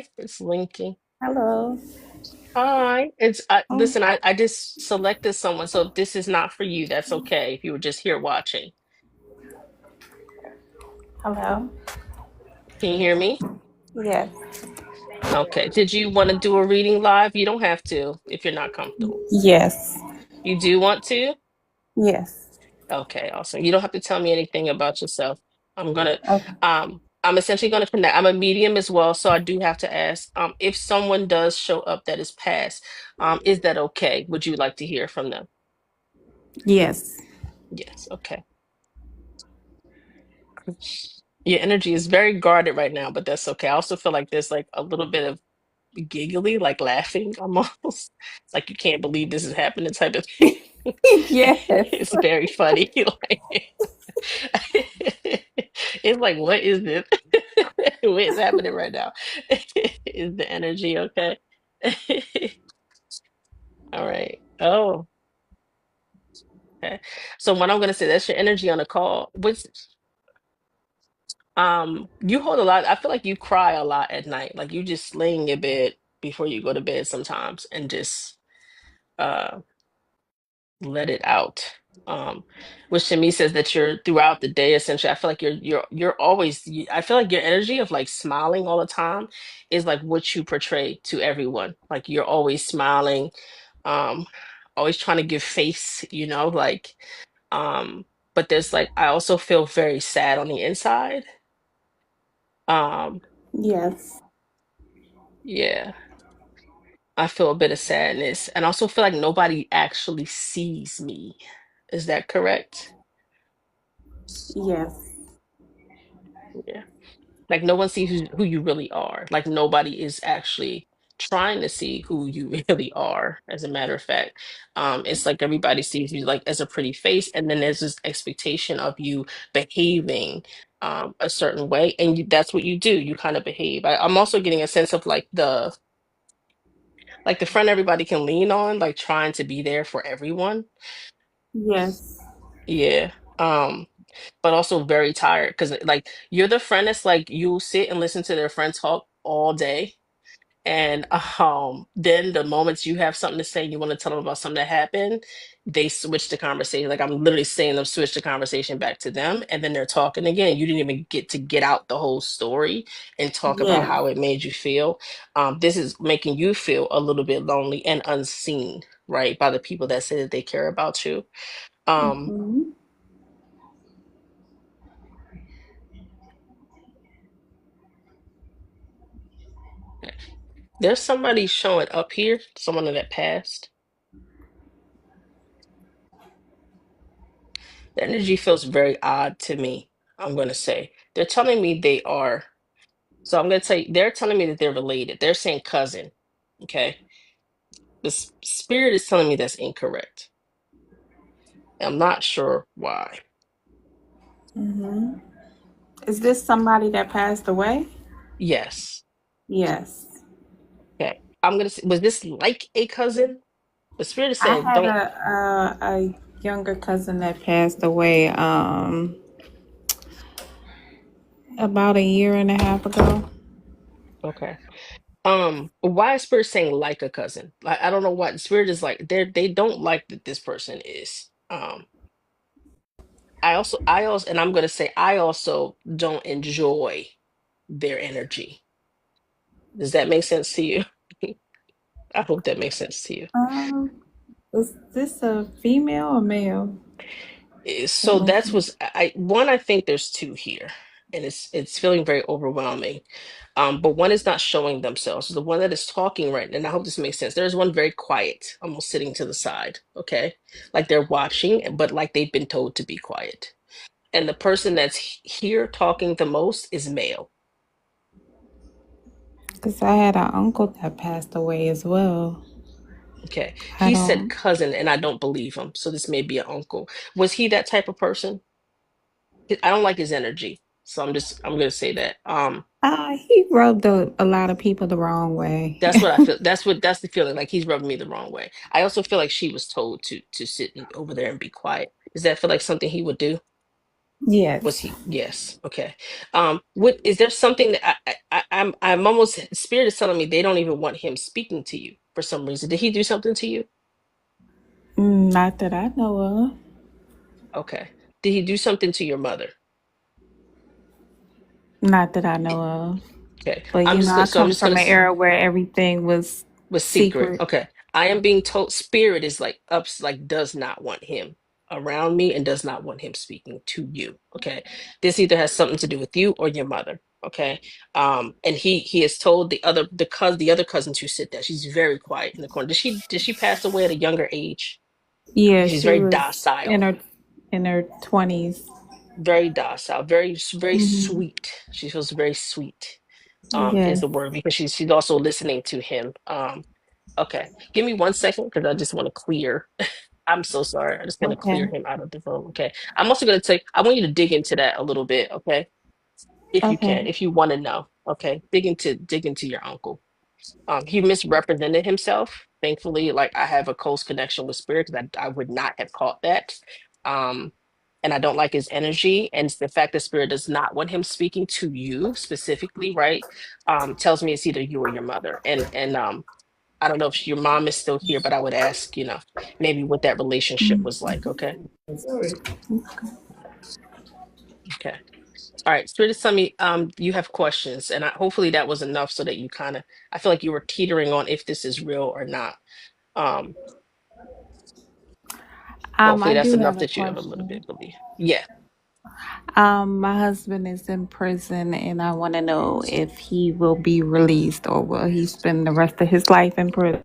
Hi, it's Linky. Hello. Hi. Oh, Listen, I just selected someone, so if this is not for you, that's okay. If you were just here watching. hello. Can you hear me? Yes. Okay. Did you want to do a reading live? You don't have to if you're not comfortable. Yes. You do want to? Yes. Okay, awesome. You don't have to tell me anything about yourself. I'm gonna Okay. I'm essentially gonna connect. I'm a medium as well, so I do have to ask, if someone does show up that is past, is that okay? Would you like to hear from them? Yes. Yes, okay. Your energy is very guarded right now, but that's okay. I also feel like there's like a little bit of giggly, like laughing almost. Like you can't believe this is happening type of thing. Yes. It's very funny. Like it's like, what is this? What is happening right now? Is the energy okay? All right. Oh, okay. So what I'm gonna say, that's your energy on the call. Which you hold a lot. I feel like you cry a lot at night. Like you just lay in your bed before you go to bed sometimes and just uh let it out. Which to me says that you're throughout the day essentially. I feel like you're always I feel like your energy of like smiling all the time is like what you portray to everyone. Like you're always smiling, um, always trying to give face, like um, but there's like I also feel very sad on the inside. Um, Yes. yeah. I feel a bit of sadness and I also feel like nobody actually sees me. Is that correct? Yes. Yeah. Like no one sees who you really are. Like nobody is actually trying to see who you really are, as a matter of fact. It's like everybody sees you like as a pretty face, and then there's this expectation of you behaving a certain way, and that's what you do. You kind of behave. I'm also getting a sense of like the friend everybody can lean on, like trying to be there for everyone. Yes. Yeah. But also very tired because like you're the friend that's like you'll sit and listen to their friend talk all day. And then the moments you have something to say, you want to tell them about something that happened, they switch the conversation. Like I'm literally saying them switch the conversation back to them, and then they're talking again. You didn't even get to get out the whole story and talk about Yes. how it made you feel. This is making you feel a little bit lonely and unseen, right, by the people that say that they care about you. Um, Hmm. there's somebody showing up here, someone that passed. The energy feels very odd to me, I'm going to say. They're telling me they are, so I'm going to tell you, they're telling me that they're related. They're saying cousin, okay? The spirit is telling me that's incorrect. I'm not sure why. Hmm. Is this somebody that passed away? Yes. Yes. Okay. I'm going to say, was this like a cousin? The spirit is I saying, had don't, a younger cousin that passed away about a year and a half ago. okay. Why is spirit saying like a cousin? Like, I don't know what spirit is like. They don't like that this person is. I also, and I'm going to say, I also don't enjoy their energy. Does that make sense to you? I hope that makes sense to you. Is this a female or male? So Let me that's see. what's one, I think there's two here, and it's feeling very overwhelming. But one is not showing themselves. The one that is talking right now, and I hope this makes sense. There's one very quiet, almost sitting to the side, okay? Like they're watching, but like they've been told to be quiet. And the person that's here talking the most is male. Because I had an uncle that passed away as well. Okay. I He said don't. cousin, and I don't believe him. So this may be an uncle. Was he that type of person? I don't like his energy. So I'm gonna say that. He rubbed a lot of people the wrong way. That's what I feel. That's the feeling. Like he's rubbing me the wrong way. I also feel like she was told to sit over there and be quiet. Does that feel like something he would do? Was Yes. he? Yes. Okay. What is there something that I'm almost spirit is telling me they don't even want him speaking to you for some reason. Did he do something to you? Not that I know of. Okay. Did he do something to your mother? Not that I It- know of. Okay. But I'm just gonna I so I'm come just gonna from an era where everything was was secret. secret. Okay. I am being told spirit is like ups like does not want him around me and does not want him speaking to you. Okay. This either has something to do with you or your mother. Okay. And he has told the other cousins who sit there, she's very quiet in the corner. Did she pass away at a younger age? Yeah, Because she's she very was docile, in her 20s. very docile, very Hmm. sweet. She feels very sweet, is Yes. the word, because she's also listening to him. Okay. Give me 1 second because I just want to clear. I'm so sorry. I just want to clear Okay. him out of the room. Okay. I'm also going to take, I want you to dig into that a little bit. Okay. If you can, Okay. if you want to know. Okay. Dig into your uncle. He misrepresented himself. Thankfully, like I have a close connection with spirit because I would not have caught that. Um, and I don't like his energy. And the fact that spirit does not want him speaking to you specifically, right? Tells me it's either you or your mother. And I don't know if your mom is still here, but I would ask, maybe what that relationship was like. Okay. Okay. All right. Spirit is telling me you have questions, and hopefully that was enough so that you kind of I feel like you were teetering on if this is real or not. Um, Hopefully I that's do enough have a that you have a little question. bit of belief. Yeah. My husband is in prison, and I want to know if he will be released or will he spend the rest of his life in prison?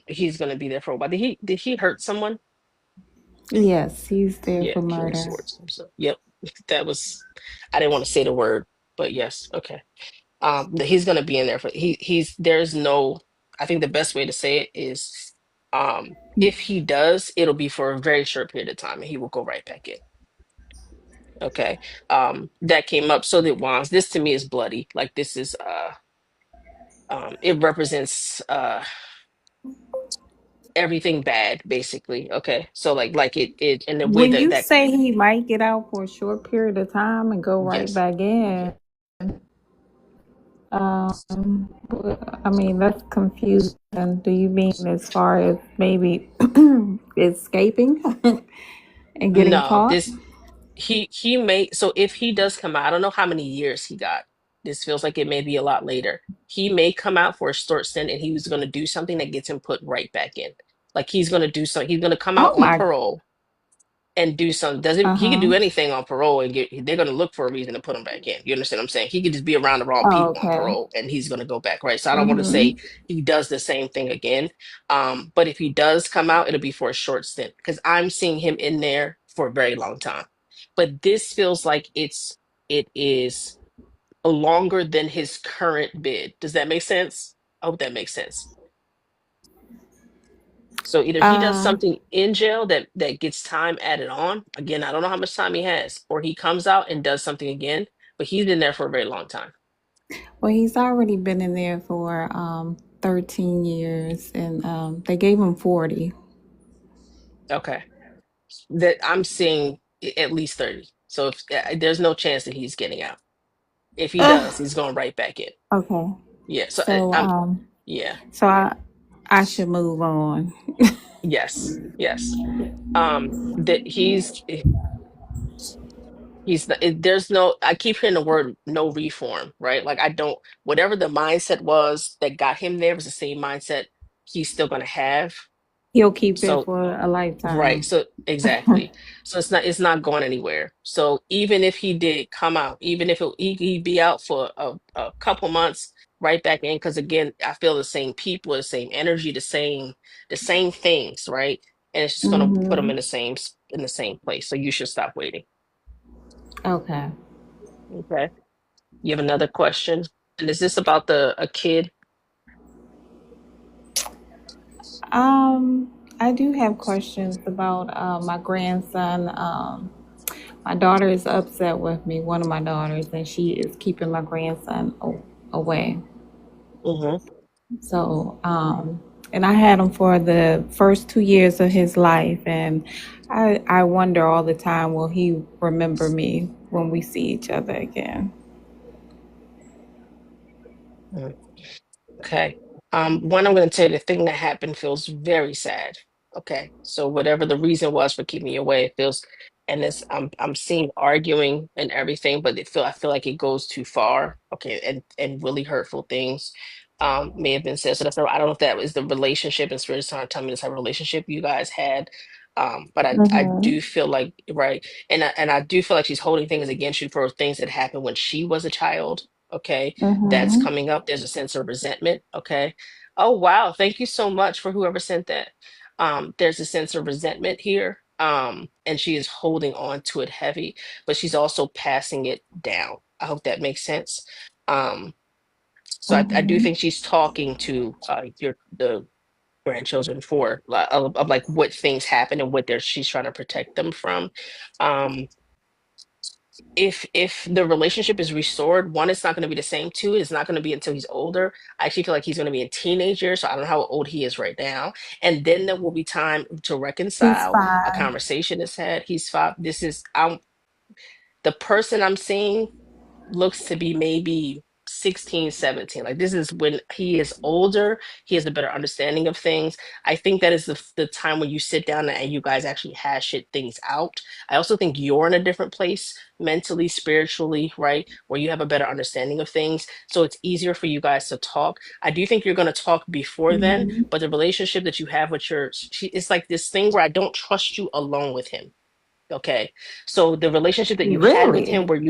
He's gonna be there for a while. Did he hurt someone? Yes, he's there Yeah, for carry murder. swords. So, yep. That was I didn't want to say the word, but yes, okay. He's gonna be in there for he's there's no I think the best way to say it is if he does, it'll be for a very short period of time and he will go right back in. Okay. That came up so that wands. This to me is bloody. Like this is it represents everything bad basically. Okay. So like it in the way When that you that say he might get out for a short period of time and go right yes. back in, I mean, that's confusing. Do you mean as far as maybe escaping and getting No, caught? this he may so if he does come out, I don't know how many years he got. This feels like it may be a lot later. He may come out for a short stint and he was going to do something that gets him put right back in. Like he's going to do something. He's going to come out Oh on my, parole and do something. Doesn't uh he could huh. do anything on parole and they're going to look for a reason to put him back in. You understand what I'm saying? He could just be around the wrong Oh, people on okay. parole and he's going to go back, right? So I don't want to say Mm-hmm. he does the same thing again. But if he does come out, it'll be for a short stint because I'm seeing him in there for a very long time. But this feels like it is longer than his current bid. Does that make sense? I hope that makes sense. So either he does Uh, something in jail that gets time added on. Again, I don't know how much time he has, or he comes out and does something again, but he's been there for a very long time. well, he's already been in there for 13 years, and they gave him 40. Okay. That I'm seeing at least 30. So if there's no chance that he's getting out. If he does, he's going right back in. Okay. Yeah. So So, I'm yeah. so I should move on. Yes. Yes. That there's no I keep hearing the word no reform, right? Like I don't whatever the mindset was that got him there was the same mindset he's still gonna have. He'll keep it So for a right, lifetime. so exactly. So it's not going anywhere. So even if he did come out, even if he'd be out for a couple months, right back in, because again, I feel the same people, the same energy, the same things, right? And it's just gonna put him Mm-hmm. in the same place. So you should stop waiting. Okay. Okay. You have another question? And is this about the a kid? Um, I do have questions about my grandson. My daughter is upset with me, one of my daughters, and she is keeping my grandson away. Mm-hmm. So, And I had him for the first 2 years of his life, and I wonder all the time, will he remember me when we see each other again? Mm. Okay. One, I'm going to tell you the thing that happened feels very sad. Okay. So whatever the reason was for keeping you away, it feels, and it's I'm seeing arguing and everything, but I feel like it goes too far. Okay, and really hurtful things may have been said. So I don't know if that was the relationship and spirit is trying to tell me this type of relationship you guys had. But I Mm-hmm. do feel like right, and I do feel like she's holding things against you for things that happened when she was a child. Okay, that's Mm-hmm. coming up. There's a sense of resentment. Okay. Oh, wow. Thank you so much for whoever sent that. There's a sense of resentment here. And she is holding on to it heavy, but she's also passing it down. I hope that makes sense. Um, so I do Mm-hmm. think she's talking to the grandchildren for of like what things happen and what she's trying to protect them from. Um, if the relationship is restored, one, it's not going to be the same. Two, it's not going to be until he's older. I actually feel like he's going to be a teenager, so I don't know how old he is right now. And then there will be time to He's reconcile. A 5. conversation is had. He's five. This is the person I'm seeing looks to be maybe 16, 17. Like this is when he is older, he has a better understanding of things. I think that is the time when you sit down and you guys actually hash it things out. I also think you're in a different place mentally, spiritually, right? Where you have a better understanding of things. So it's easier for you guys to talk. I do think you're going to talk before then, Mm-hmm. but the relationship that you have with it's like this thing where I don't trust you alone with him. Okay. So the relationship that you had with him Really? where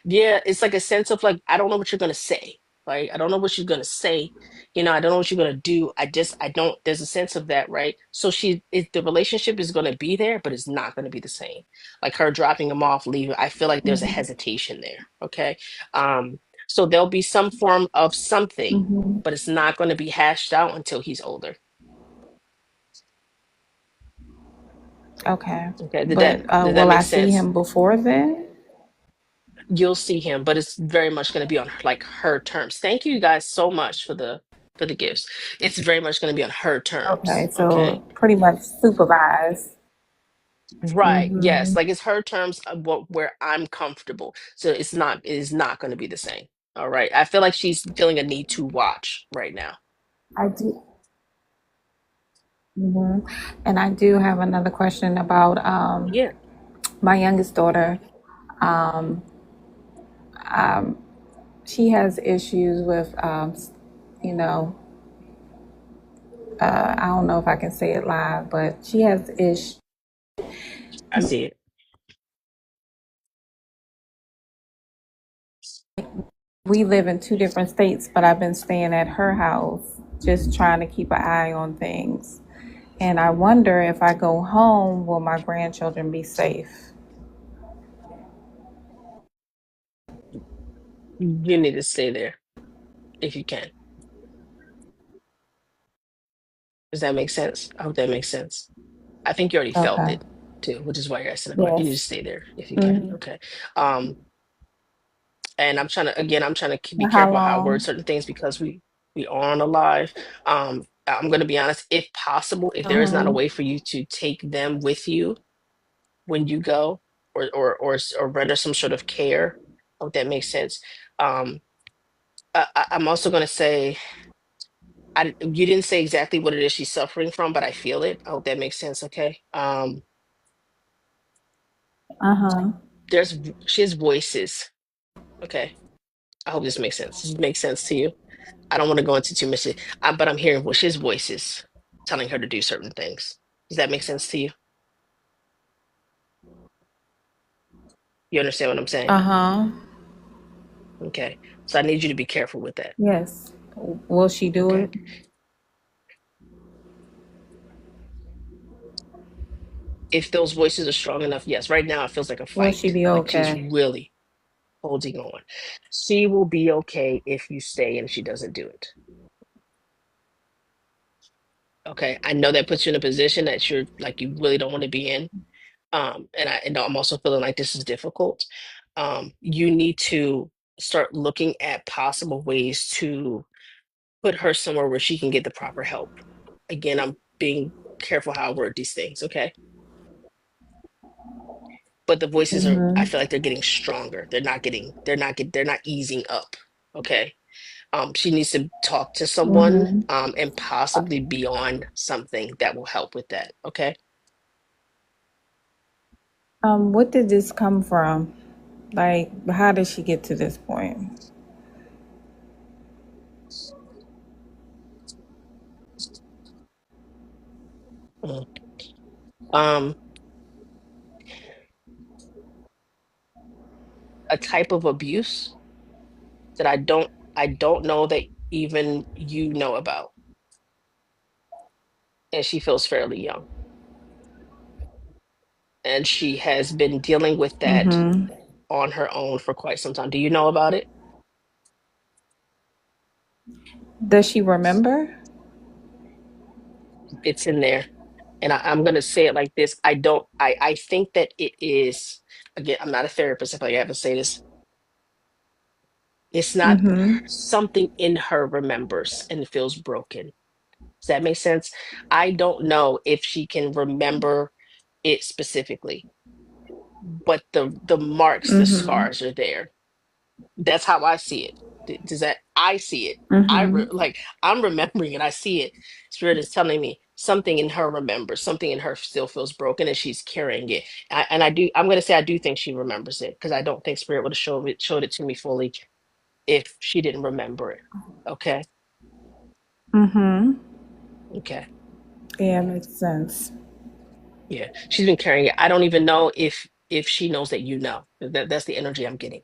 yeah, it's like a sense of like, I don't know what you're gonna say. Right. I don't know what she's gonna say. I don't know what you're gonna do. I don't, there's a sense of that, right? So the relationship is gonna be there, but it's not gonna be the same. Like her dropping him off, leaving. I feel like there's a Mm-hmm. hesitation there. Okay. So there'll be some form of something, Mm-hmm. but it's not gonna be hashed out until he's older. Okay. Okay. But Did that will make I see sense? him before then? You'll see him, but it's very much going to be on like her terms. Thank you guys so much for the gifts. It's very much going to be on her terms. Okay, so Okay. pretty much supervise. Right. Yes. Mm-hmm. Like it's her terms of where I'm comfortable. So it is not going to be the same. All right. I feel like she's feeling a need to watch right now. I do. Hmm. And I do have another question about Yeah. my youngest daughter. Um, she has issues with, you know, I don't know if I can say it live, but she has issues. I see it. We live in two different states, but I've been staying at her house, just trying to keep an eye on things. And I wonder if I go home, will my grandchildren be safe? You need to stay there if you can. Does that make sense? I hope that makes sense. I think you already felt Okay. it too, which is why you're asking the question. You need to Yes. stay there if you can. Mm-hmm. Okay. Um, and I'm trying to be How careful how I word long? certain things because we are on a live. I'm going to be honest. If possible, if there is not a Uh-huh. way for you to take them with you when you go, or render some sort of care, I hope that makes sense. Um, I'm also going to say, you didn't say exactly what it is she's suffering from, but I feel it. I hope that makes sense. Okay. Uh-huh. She has voices. Okay. I hope this makes sense. Does this make sense to you? I don't want to go into too much, but I'm hearing his voices telling her to do certain things. Does that make sense to you? You understand what I'm saying? Uh-huh. Okay. So I need you to be careful with that. Yes. Will she do Okay. it? If those voices are strong enough, yes. Right now, it feels like a Will she fight. be Like she's okay? really holding on. She will be okay if you stay and she doesn't do it. Okay. I know that puts you in a position that you're like you really don't want to be in. And I'm also feeling like this is difficult. You need to start looking at possible ways to put her somewhere where she can get the proper help. Again, I'm being careful how I word these things, okay? But the voices are, I feel Mhm. like they're getting stronger. They're not easing up. Okay. She needs to talk to someone, Mhm. and possibly be on something that will help with that. Okay. What did this come from? Like, how did she get to this point? Mm. Um, a type of abuse that I don't know that even you know about. And she feels fairly young. And she has been dealing with that Mhm. on her own for quite some time. Do you know about it? Does she remember? It's in there. And I'm gonna say it like this. I think that it is, again, I'm not a therapist, if I ever say this. It's not Mhm. something in her remembers and feels broken. Does that make sense? I don't know if she can remember it specifically, but the marks, the Mhm. scars are there. That's how I see it. Does that, I see it. Mhm. Like, I'm remembering it. I see it. Spirit is telling me something in her remembers, something in her still feels broken, and she's carrying it. And I do. I'm going to say I do think she remembers it, because I don't think Spirit would have showed it to me fully if she didn't remember it. Okay. Mhm. Okay. Yeah, makes sense. Yeah. She's been carrying it. I don't even know if she knows that you know. That's the energy I'm getting.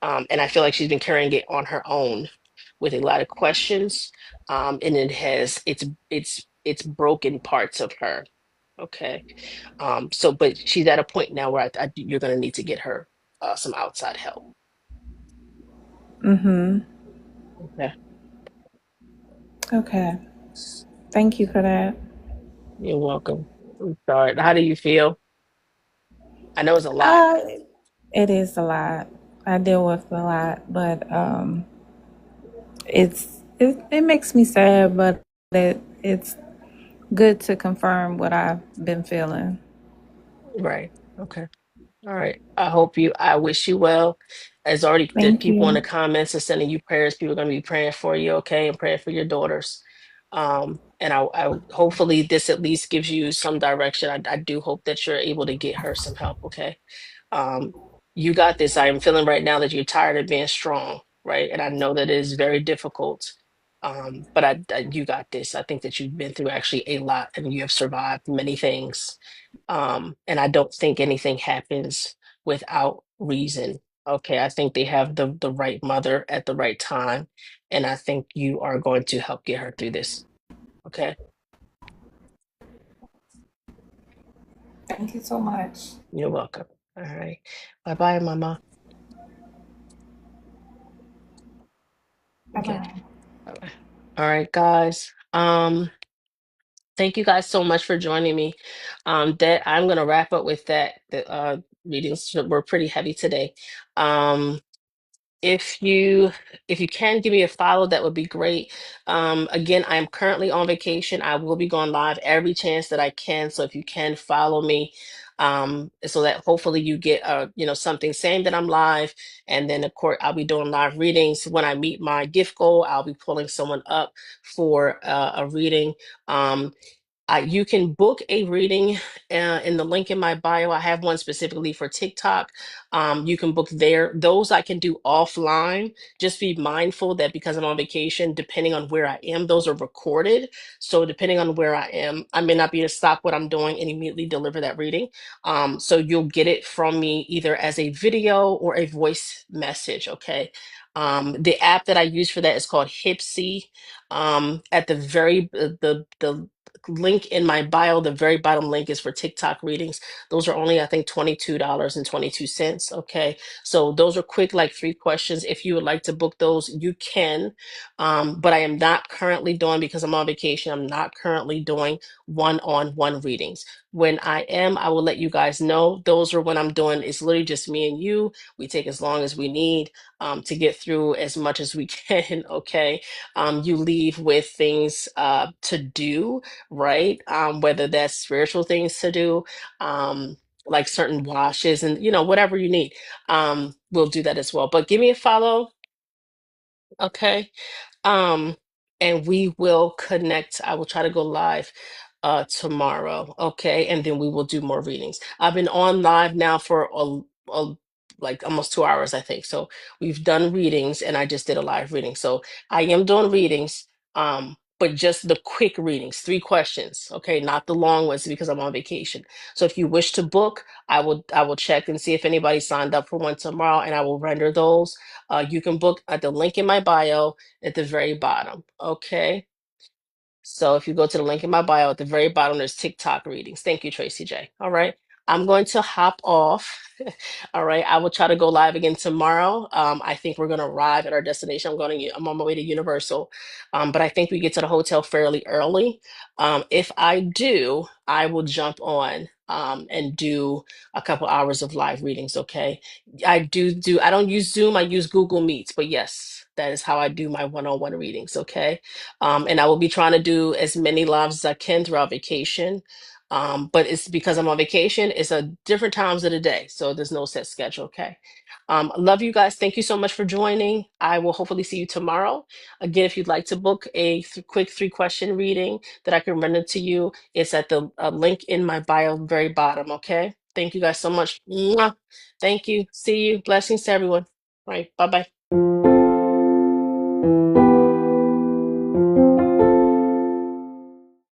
And I feel like she's been carrying it on her own with a lot of questions. And it's broken parts of her. Okay. So, but she's at a point now where you're going to need to get her some outside help. Mhm. Okay. Okay. Thank you for that. You're welcome. I'm sorry. How do you feel? I know it's a lot. Uh, it is a lot. I deal with a lot, but it makes me sad, but it's good to confirm what I've been feeling. Right. Okay. All right. I wish you well. As already the Thank people in the you. comments are sending you prayers. People are going to be praying for you, okay, and praying for your daughters. And I hopefully this at least gives you some direction. I do hope that you're able to get her some help, okay? Um, you got this. I am feeling right now that you're tired of being strong, right? And I know that it is very difficult. But you got this. I think that you've been through actually a lot, and you have survived many things. And I don't think anything happens without reason. Okay, I think they have the right mother at the right time, and I think you are going to help get her through this. Okay, Thank you so much. you're welcome. All right, bye bye, Mama. Bye Okay, bye. bye bye. All right, guys. Thank you guys so much for joining me. That I'm gonna wrap up with that. The readings were pretty heavy today. Um, If you can give me a follow, that would be great. Again, I am currently on vacation. I will be going live every chance that I can. So if you can follow me, so that hopefully you get something saying that I'm live. And then of course I'll be doing live readings. When I meet my gift goal, I'll be pulling someone up for a reading. Um, you can book a reading in the link in my bio. I have one specifically for TikTok. You can book there. Those I can do offline. Just be mindful that because I'm on vacation, depending on where I am, those are recorded. So depending on where I am, I may not be able to stop what I'm doing and immediately deliver that reading. So you'll get it from me either as a video or a voice message. Okay. The app that I use for that is called Hipsy. At the very the link in my bio, the very bottom link is for TikTok readings. Those are only, I think, $22.22. Okay. So those are quick, like 3 questions. If you would like to book those, you can. But I am not currently doing, because I'm on vacation, I'm not currently doing one-on-one readings. When I am, I will let you guys know. Those are when I'm doing, it's literally just me and you. We take as long as we need. to get through as much as we can. Okay. You leave with things to do, right? Whether that's spiritual things to do, like certain washes and, whatever you need. We'll do that as well. But give me a follow. Okay. Um, and we will connect. I will try to go live tomorrow, okay? And then we will do more readings. I've been on live now for like almost 2 hours, I think. So we've done readings and I just did a live reading. So I am doing readings, but just the quick readings, 3 questions, okay? Not the long ones because I'm on vacation. So if you wish to book, I will check and see if anybody signed up for one tomorrow and I will render those. You can book at the link in my bio at the very bottom. Okay. So if you go to the link in my bio at the very bottom, there's TikTok readings. Thank you, Tracy J. All right. I'm going to hop off. All right. I will try to go live again tomorrow. I think we're going to arrive at our destination. I'm on my way to Universal. But I think we get to the hotel fairly early. If I do, I will jump on and do a couple hours of live readings. Okay. I don't use Zoom, I use Google Meets, but yes, that is how I do my one-on-one readings. Okay. And I will be trying to do as many lives as I can throughout vacation. But it's because I'm on vacation, it's a different times of the day. So there's no set schedule. Okay. Love you guys. Thank you so much for joining. I will hopefully see you tomorrow. Again, if you'd like to book a quick 3-question reading that I can render to you, it's at the link in my bio, very bottom. Okay. Thank you guys so much. Mwah. Thank you. See you. Blessings to everyone. All right. Bye bye.